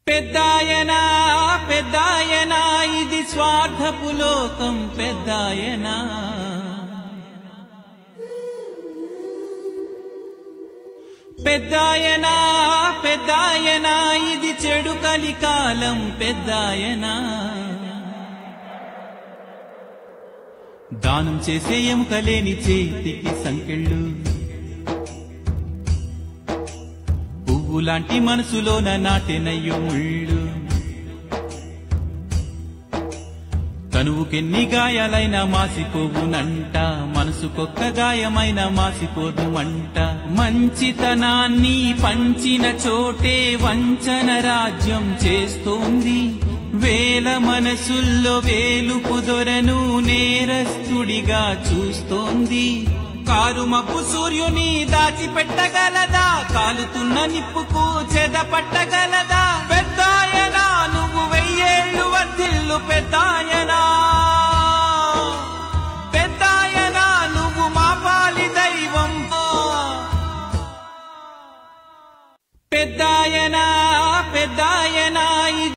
పెద్దాయనా పెద్దాయనా ఇది స్వార్థపు లోకం పెద్దాయనా పెద్దాయనా పెద్దాయనా ఇది చెడు కలికాలం పెద్దాయనా దానం చేసే ఎముకలేని చేతికి సంకెళ్ళు పువ్వులాంటి మనసులోన నాటెనయ్యో ముళ్ళు తనువుకెన్ని గాయాలైనా మాసిపోవునంట మనసుకొక్క గాయమైన మాసిపోదు మంట మంచితనాన్ని పంచిన చోటే వంచన రాజ్యం చేస్తోంది వేల మనసుల్లో వేలుపు దొరను నేరస్తుడిగా చూస్తోంది కారు మబ్బు సూర్యుని దాచిపెట్టగలదా కాలుతున్న నిప్పుకు చెదపట్టగలదా పెద్దాయనా నువ్వు 1000 ఏళ్ళు వర్ధిల్లు పెద్దాయనా పెద్దాయనా నువ్వు మా పాలి దైవం పెద్దాయనా పెద్దా